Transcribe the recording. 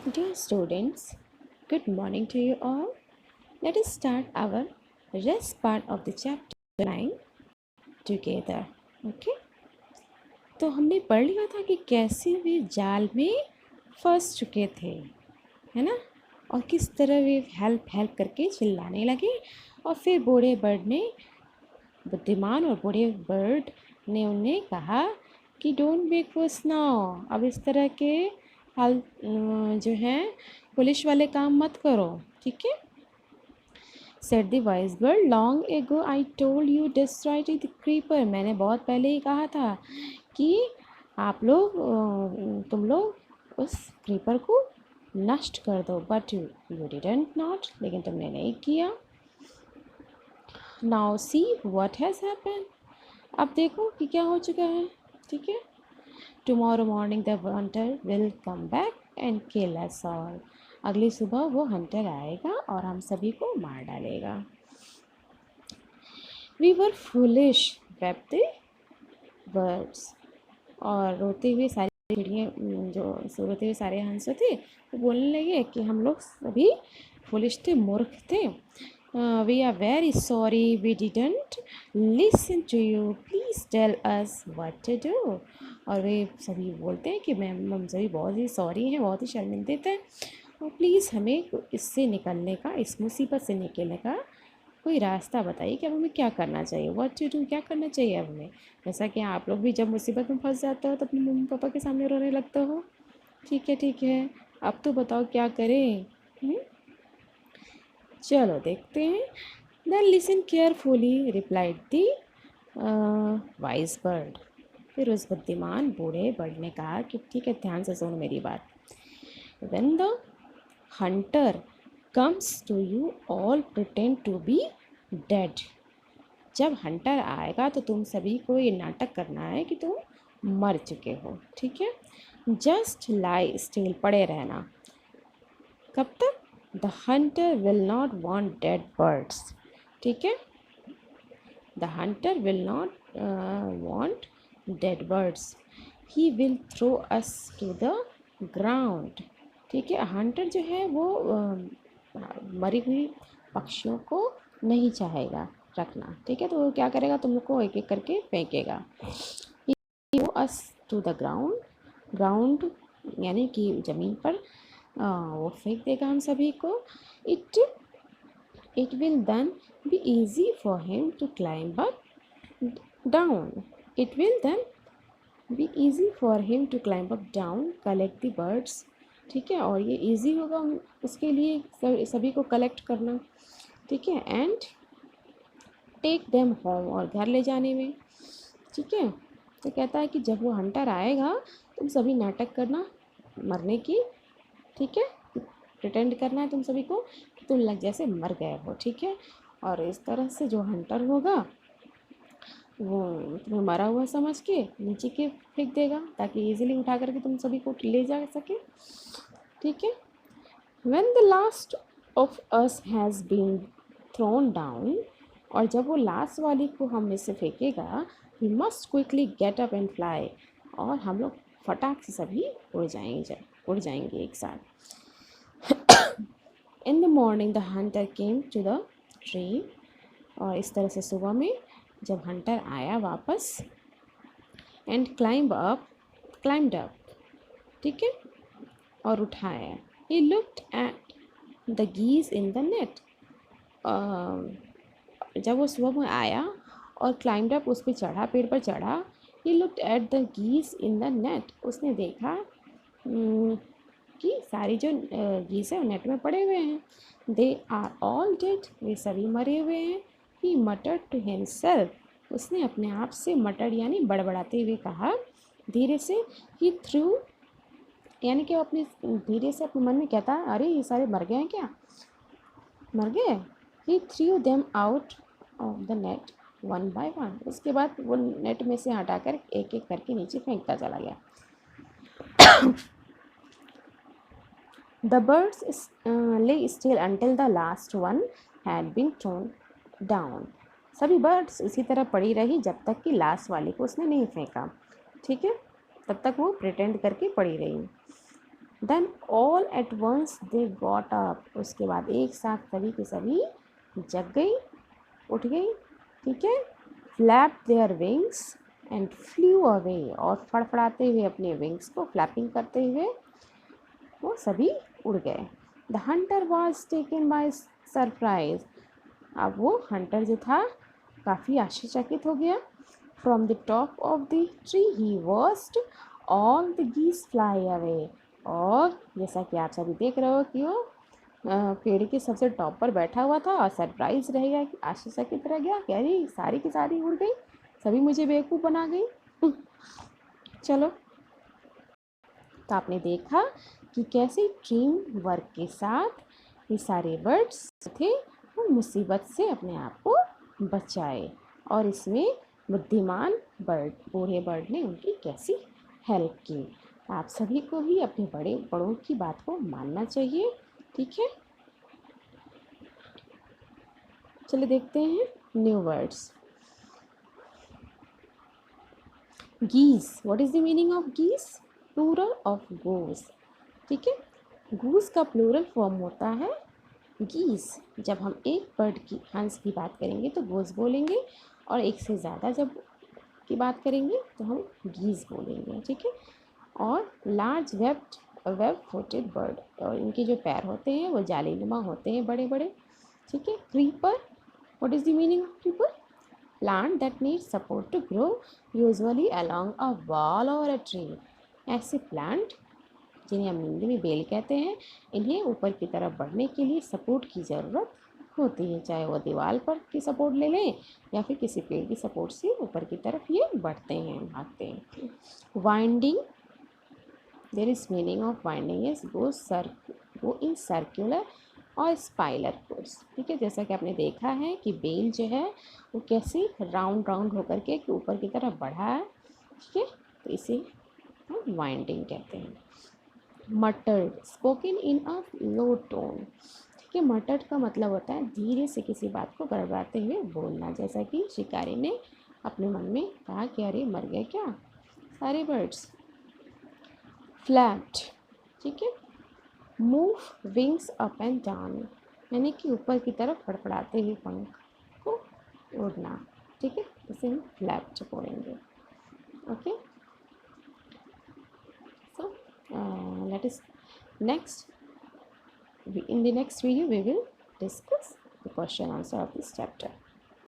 Dear students, good morning to you all. Let us start our rest part of the chapter 9 together. Okay? तो हमने पढ़ लिया था कि कैसे वे जाल में फंस चुके थे, है ना? और किस तरह वे हेल्प हेल्प करके चिल्लाने लगे और फिर बूढ़े बर्ड ने बुद्धिमान और बूढ़े बर्ड ने उन्हें कहा कि डोंट मेक फुस नाउ, अब इस तरह के हाल जो हैं पुलिस वाले काम मत करो, ठीक है? Said the wise bird long ago I told you destroy the creeper, मैंने बहुत पहले ही कहा था कि आप लोग तुम लोग उस क्रीपर को नष्ट कर दो, बट यू डिडंट नॉट, लेकिन तुमने नहीं किया। Now see what has happened, अब देखो कि क्या हो चुका है, ठीक है? Tomorrow morning the hunter will come back and kill us all, अगली सुबह वो हंटर आएगा और हम सभी को मार डालेगा। We were foolish wept the birds, और रोते हुए सारी चिड़ियाँ जो रोते हुए सारे हंस थे वो बोलने लगे कि हम लोग सभी फुलिश थे, मूर्ख थे। We are very sorry we didn't listen to you, please tell us what to do, और वे सभी बोलते हैं कि मैम हम सभी बहुत ही सॉरी हैं, बहुत ही शर्मिंदे थे, और प्लीज़ हमें इससे निकलने का, इस मुसीबत से निकलने का कोई रास्ता बताइए कि अब हमें क्या करना चाहिए, व्हाट टू डू, क्या करना चाहिए अब हमें। जैसा कि आप लोग भी जब मुसीबत में फंस जाते हो तो अपने मम्मी पापा के सामने रोने लगते हो। ठीक है, अब तो बताओ क्या करें। चलो देखते हैं। देन लिसन केयरफुली रिप्लाइड दी वाइज बर्ड, फिर उस बुद्धिमान बूढ़े बर्ड ने कहा कि ठीक है, ध्यान से सुनो मेरी बात। When the hunter comes to you all pretend to be dead, जब हंटर आएगा तो तुम सभी को ये नाटक करना है कि तुम मर चुके हो, ठीक है? जस्ट लाई स्टिल, पड़े रहना। कब तक? The hunter will not want dead birds, ठीक है? The hunter will not want dead birds, he will throw us to the ground, ठीक है? हंटर जो है वो मरी हुई पक्षियों को नहीं चाहेगा रखना, ठीक है? तो वो क्या करेगा, तुम लोग को एक एक करके फेंकेगा। Throw us to the ground, ground यानी कि ज़मीन पर वो फेंक देगा हम सभी को। It it will then be easy for him to climb up down, it will then be easy for him to climb up down collect the birds, ठीक है? और ये ईजी होगा उसके लिए सभी को कलेक्ट करना, ठीक है? एंड टेक देम होम, और घर ले जाने में, ठीक है? तो कहता है कि जब वो हंटर आएगा तुम सभी नाटक करना मरने की, ठीक है? प्रिटेंड करना है तुम सभी को कि तुम लग जैसे मर गए हो, ठीक है? और इस तरह से जो हंटर होगा वो तुम्हें मरा हुआ समझ के नीचे के फेंक देगा ताकि इजीली उठा करके तुम सभी को ले जा सके, ठीक है? When the last of us has been thrown down, और जब वो लास्ट वाली को हम में से फेंकेगा, we must quickly get up and fly, और हम लोग फटाक से सभी उड़ जाएंगे एक साथ। In the morning the hunter came to the tree, और इस तरह से सुबह में जब हंटर आया वापस, and climbed up, ठीक है? और उठाया। He looked at the geese in the net, जब वो सुबह में आया और क्लाइंब अप, उस पर चढ़ा, पेड़ पर चढ़ा। ही लुक्ड एट द गीस इन द नेट, उसने देखा कि सारी जो गीस है वो नेट में पड़े हुए हैं। दे आर ऑल डेड, वे सभी मरे हुए हैं। ही मटर्ड टू हिमसेल्फ, उसने अपने आप से मटर्ड यानी बड़बड़ाते हुए कहा धीरे से। ही थ्रू यानी कि वो अपने धीरे से अपने मन में कहता, अरे ये सारे मर गए हैं क्या, मर गए। He threw them out of the net one by one, उसके बाद वो नेट में से हटाकर एक एक करके नीचे फेंकता चला गया। The birds lay still until the last one had been thrown down, सभी बर्ड्स उसी तरह पड़ी रही जब तक कि लास्ट वाले को उसने नहीं फेंका, ठीक है? तब तक वो प्रिटेंड करके पड़ी रही। Then all at once they got up, उसके बाद एक साथ सभी के सभी जग गई, उठ गई, ठीक है। Flap their wings and flu away, और फड़फड़ाते हुए अपने विंग्स को फ्लैपिंग करते हुए वो सभी उड़ गए। The Hunter was taken by surprise, अब वो हंटर जो था काफ़ी आश्चर्यचकित हो गया। From the top of the tree he watched all the गीस फ्लाई अवे, और जैसा कि आप सभी देख रहे हो कि वो पेड़ के सबसे टॉप पर बैठा हुआ था और सरप्राइज रह गया, आश्चर्यचकित रह गया कि अरे सारी की सारी उड़ गई, सभी मुझे बेवकूफ़ बना गई। चलो, तो आपने देखा कि कैसे टीम वर्क के साथ ये सारे बर्ड्स थे वो मुसीबत से अपने आप को बचाए, और इसमें बुद्धिमान बर्ड, बूढ़े बर्ड ने उनकी कैसी हेल्प की। आप सभी को भी अपने बड़ों की बात को मानना चाहिए, ठीक है। चलिए देखते हैं न्यू वर्ड्स। गीस, what is the meaning of गीस? प्लूरल ऑफ गोस, ठीक है। गूस का प्लूरल फॉर्म होता है गीस। जब हम एक बर्ड की, हंस की बात करेंगे तो गोस बोलेंगे, और एक से ज़्यादा जब की बात करेंगे तो हम गीस बोलेंगे, ठीक है। और लार्ज वेब फुटेड बर्ड, और इनके जो पैर होते हैं वो जालीनुमा होते हैं, बड़े बड़े, ठीक है। Creeper, what is the meaning of creeper? Plant that need support to grow, usually along a wall और अ ट्री। ऐसे प्लांट जिन्हें हम हिंदी में बेल कहते हैं, इन्हें ऊपर की तरफ बढ़ने के लिए सपोर्ट की ज़रूरत होती है, चाहे वो दीवार पर की सपोर्ट ले लें या फिर किसी पेड़ की सपोर्ट से ऊपर की तरफ ये बढ़ते हैं, भागते हैं। Winding, there is meaning of winding is go in circular और स्पाइरल कोर्स, ठीक है। जैसा कि आपने देखा है कि बेल जो है वो कैसे राउंड राउंड होकर के ऊपर की तरफ बढ़ा है, ठीक है, तो इसे हम वाइंडिंग कहते हैं। मटर्ड, spoken in a low tone, ठीक है। मटर्ड का मतलब होता है धीरे से किसी बात को बड़बड़ाते हुए बोलना, जैसा कि शिकारी ने अपने मन में कहा कि अरे मर गए क्या सारे बर्ड्स। फ्लैप्ड, ठीक है। Move wings up and down, यानी कि ऊपर की तरफ फड़फड़ाते हुए पंख को उड़ना, ठीक है, इसे हम फ्लैप्ड बोलेंगे। Okay, so let us next, in the next video we will discuss the question answer of this chapter.